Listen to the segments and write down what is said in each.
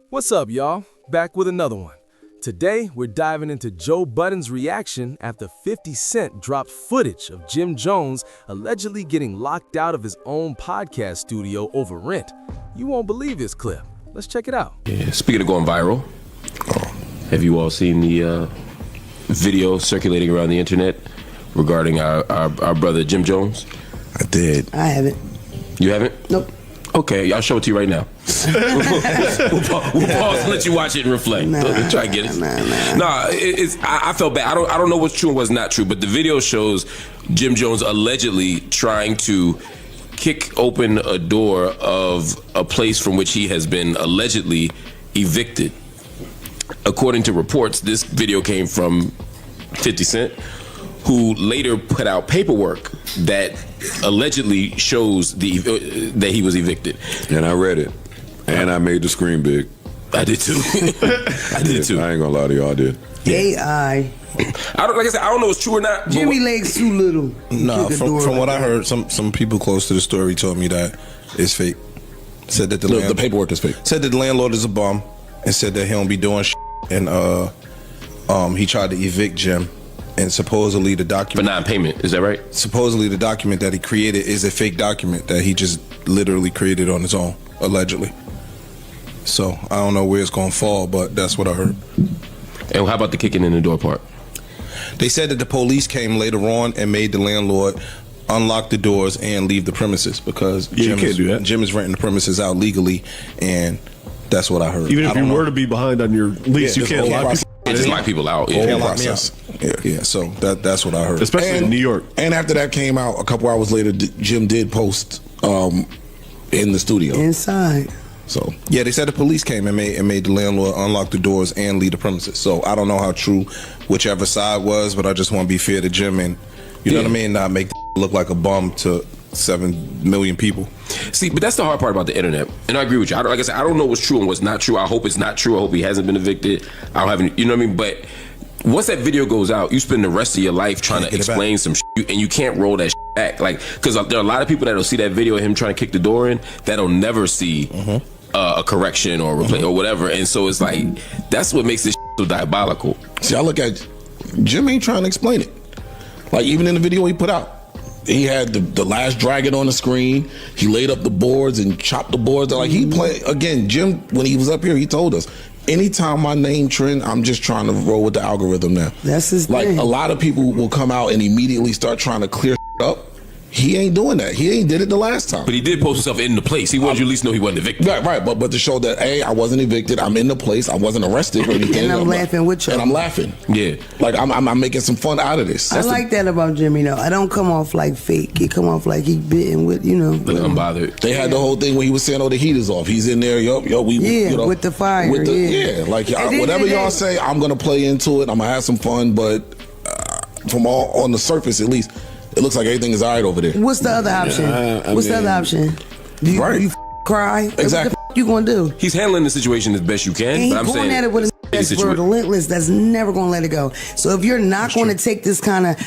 What's up, y'all? Back with another one. Today, we're diving into Joe Budden's reaction after 50 Cent dropped footage of Jim Jones allegedly getting locked out of his own podcast studio over rent. You won't believe this clip. Let's check it out. Yeah, speaking of going viral, have you all seen the video circulating around the internet regarding our brother Jim Jones? I did. I haven't. You haven't? Nope. Okay, I'll show it to you right now. we'll pause and let you watch it and reflect. Try to get it. I felt bad. I don't know what's true and what's not true, but the video shows Jim Jones allegedly trying to kick open a door of a place from which he has been allegedly evicted. According to reports, this video came from 50 Cent, who later put out paperwork that allegedly shows that he was evicted. And I read it. And I made the screen big. I did too. I did too. I ain't gonna lie to you, I did. AI. Like I said, I don't know if it's true or not. Jimmy legs too little. No, from what I heard, some people close to the story told me that it's fake. Said that the paperwork is fake. Said that the landlord is a bum and said that he don't be doing shit. And he tried to evict Jim. And supposedly the document for non-payment, is that right? Supposedly the document that he created is a fake document that he just literally created on his own, allegedly. So I don't know where it's gonna fall, but that's what I heard. And how about the kicking in the door part? They said that the police came later on and made the landlord unlock the doors and leave the premises because Jim is renting the premises out legally, and that's what I heard. Even if you were to be behind on your lease, you can't lock people. Just lock people out. Yeah, process. Yeah. So that's what I heard. Especially in New York. And after that came out, a couple hours later, Jim did post in the studio. Inside. So yeah, they said the police came and made the landlord unlock the doors and leave the premises. So I don't know how true whichever side was, but I just want to be fair to Jim and you know what I mean, not make look like a bum to 7 million people. See, but that's the hard part about the internet, and I agree with you. Like I said, I don't know what's true and what's not true. I hope it's not true. I hope he hasn't been evicted. I don't have any, you know what I mean? But once that video goes out, you spend the rest of your life trying to explain some shit, and you can't roll that shit back. Like, because there are a lot of people that'll see that video of him trying to kick the door in that'll never see a correction or replay or whatever. And so it's like, that's what makes this shit so diabolical. See, I look at Jim ain't trying to explain it. Like, even in the video he put out, he had the last dragon on the screen. He laid up the boards and chopped the boards. Like he played again. Jim, when he was up here, he told us, anytime my name trend, I'm just trying to roll with the algorithm now. That's his like thing. A lot of people will come out and immediately start trying to clear up. He ain't doing that. He ain't did it the last time. But he did post himself in the place. He wanted you at least know he wasn't evicted. Right. But to show that, hey, I wasn't evicted. I'm in the place. I wasn't arrested or anything. And I'm laughing with you. And I'm laughing. Yeah. Like I'm making some fun out of this. I like that about Jimmy, though. I don't come off like fake. He come off like he bitten with, you know. Like unbothered. They had the whole thing when he was saying, oh, the heat is off. He's in there, with the fire. Like whatever y'all say, I'm going to play into it. I'm going to have some fun. But from all on the surface, at least, it looks like everything is all right over there. What's the other option? What's the other option? Do you cry? Exactly. What the you gonna do? He's handling the situation as best you can. And but I'm going saying at it with a that's relentless. That's never gonna let it go. So if you're not gonna take this kind of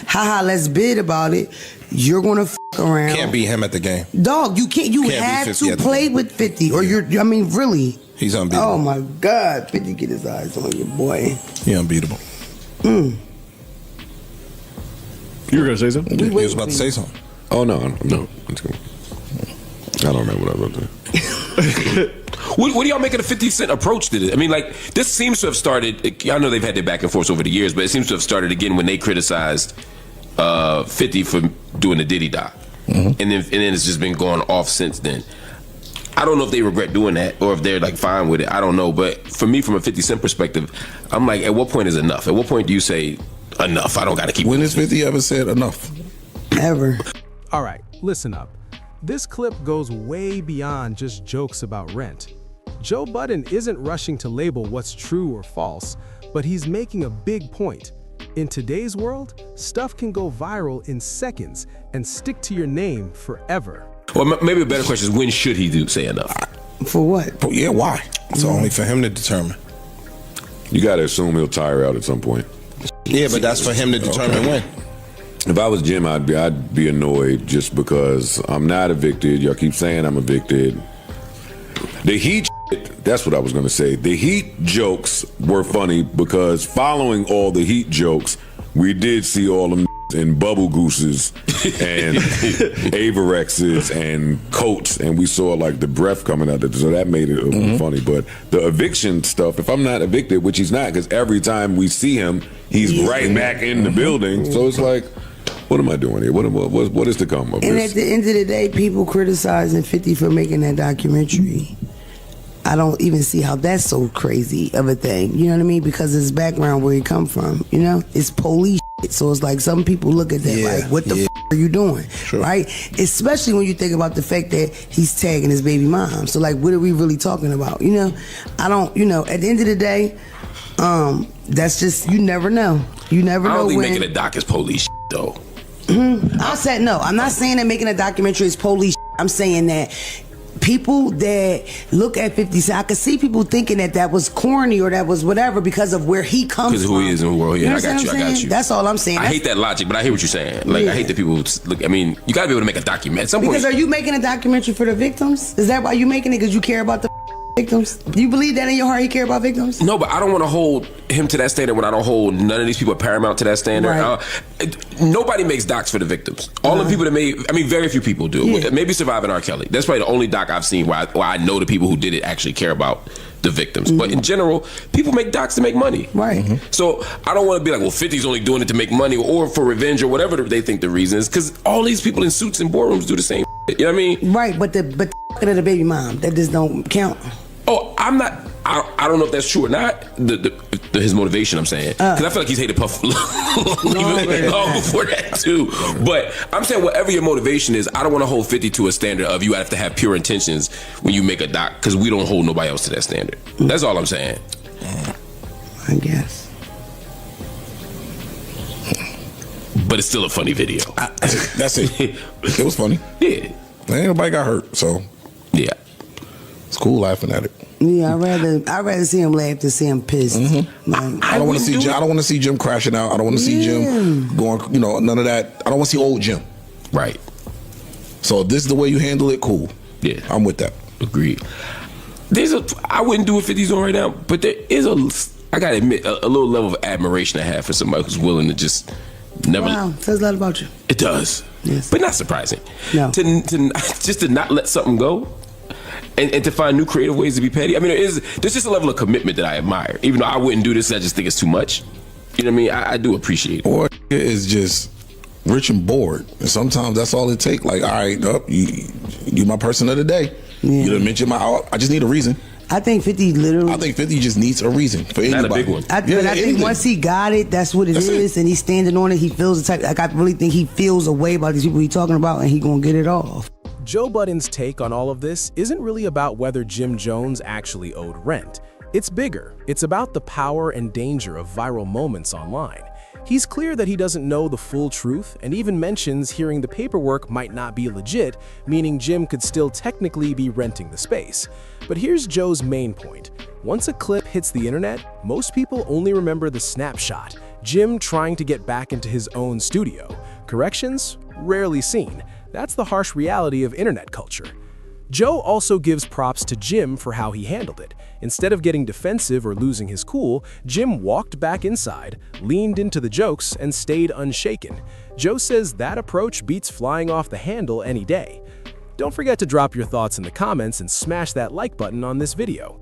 let's bid about it, you're gonna around. Can't beat him at the game. Dog, you can't. You have to play with 50, or you're. I mean, really. He's unbeatable. Oh my God, 50, get his eyes on you, boy. He unbeatable. You were gonna say something? He was about to say something. Oh no. It's cool. I don't remember what I wrote there. What do y'all make of the 50 Cent approach to this? I mean, like, this seems to have started, I know they've had their back and forth over the years, but it seems to have started again when they criticized 50 for doing the Diddy doc. And then it's just been going off since then. I don't know if they regret doing that or if they're like fine with it. I don't know. But for me, from a 50 Cent perspective, I'm like, at what point is enough? At what point do you say, enough, I don't got to keep When has 50 ever said enough? Ever. All right, listen up. This clip goes way beyond just jokes about rent. Joe Budden isn't rushing to label what's true or false, but he's making a big point. In today's world, stuff can go viral in seconds and stick to your name forever. Well, maybe a better question is, when should he say enough? For what? Yeah, why? It's only for him to determine. You got to assume he'll tire out at some point. Yeah, but that's for him to determine when. If I was Jim, I'd be annoyed just because I'm not evicted. Y'all keep saying I'm evicted. The heat That's what I was going to say. The Heat jokes were funny because following all the Heat jokes, we did see all them in bubble gooses and Avirexes and coats, and we saw like the breath coming out. So that made it funny. But the eviction stuff, if I'm not evicted, which he's not, because every time we see him, he's right back in the building. So it's like, what am I doing here? What is to come of and this? At the end of the day, people criticizing 50 for making that documentary. I don't even see how that's so crazy of a thing. You know what I mean? Because his background, where he come from, you know, it's police shit. So it's like some people look at that like, what the f are you doing? Sure. Right? Especially when you think about the fact that he's tagging his baby mom. So like, what are we really talking about? You know, I don't, you know, at the end of the day, that's just, you never know. You never know. I don't think when, making a doc is police though. I said no. I'm not saying that making a documentary is police. I'm saying that people that look at 50 Cent, I could see people thinking that was corny or that was whatever because of where he comes from. Because who he is in the world. Yeah, I got you. That's all I'm saying. I hate that logic, but I hear what you're saying. Like, I hate that people look. I mean, you got to be able to make a documentary. At some point, because are you making a documentary for the victims? Is that why you making it? Because you care about the victims? Do you believe that in your heart he care about victims? No, but I don't want to hold him to that standard when I don't hold none of these people paramount to that standard. Right. Nobody makes docs for the victims. All the people that very few people do. Yeah. Maybe Surviving R. Kelly. That's probably the only doc I've seen where I know the people who did it actually care about the victims. But in general, people make docs to make money. Right. So I don't want to be like, well, 50's only doing it to make money or for revenge or whatever they think the reason is, because all these people in suits and boardrooms do the same shit. You know what I mean? Right, but the the baby mom, that just don't count. Oh, I'm not. I don't know if that's true or not. His motivation, I'm saying, because I feel like he's hated Puff long before that too. But I'm saying whatever your motivation is, I don't want to hold 50 to a standard of you have to have pure intentions when you make a doc, because we don't hold nobody else to that standard. That's all I'm saying. I guess. But it's still a funny video. That's it. It was funny. Yeah. Ain't nobody got hurt, so yeah. It's cool laughing at it. Yeah, I'd rather see him laugh than see him pissed. Like, I don't want to see Jim. I don't want to see Jim crashing out. I don't want to see Jim going. You know, none of that. I don't want to see old Jim. Right. So if this is the way you handle it, cool. Yeah, I'm with that. Agreed. I wouldn't do it 50's on right now, but there is I gotta admit, a little level of admiration I have for somebody who's willing to just never. Wow, says a lot about you. It does. Yes. But not surprising. No. To not let something go. And to find new creative ways to be petty. I mean, there's just a level of commitment that I admire. Even though I wouldn't do this, I just think it's too much. You know what I mean? I do appreciate it. Or is just rich and bored. And sometimes that's all it takes. Like, all right, you my person of the day. Yeah. You done mentioned I just need a reason. I think 50 literally. I think 50 just needs a reason for anybody. Not a big one. I think once he got it, that's what it is, and he's standing on it. He feels the type. Like, I really think he feels a way about these people he's talking about, and he gonna get it off. Joe Budden's take on all of this isn't really about whether Jim Jones actually owed rent. It's bigger. It's about the power and danger of viral moments online. He's clear that he doesn't know the full truth and even mentions hearing the paperwork might not be legit, meaning Jim could still technically be renting the space. But here's Joe's main point. Once a clip hits the internet, most people only remember the snapshot, Jim trying to get back into his own studio. Corrections? Rarely seen. That's the harsh reality of internet culture. Joe also gives props to Jim for how he handled it. Instead of getting defensive or losing his cool, Jim walked back inside, leaned into the jokes, and stayed unshaken. Joe says that approach beats flying off the handle any day. Don't forget to drop your thoughts in the comments and smash that like button on this video.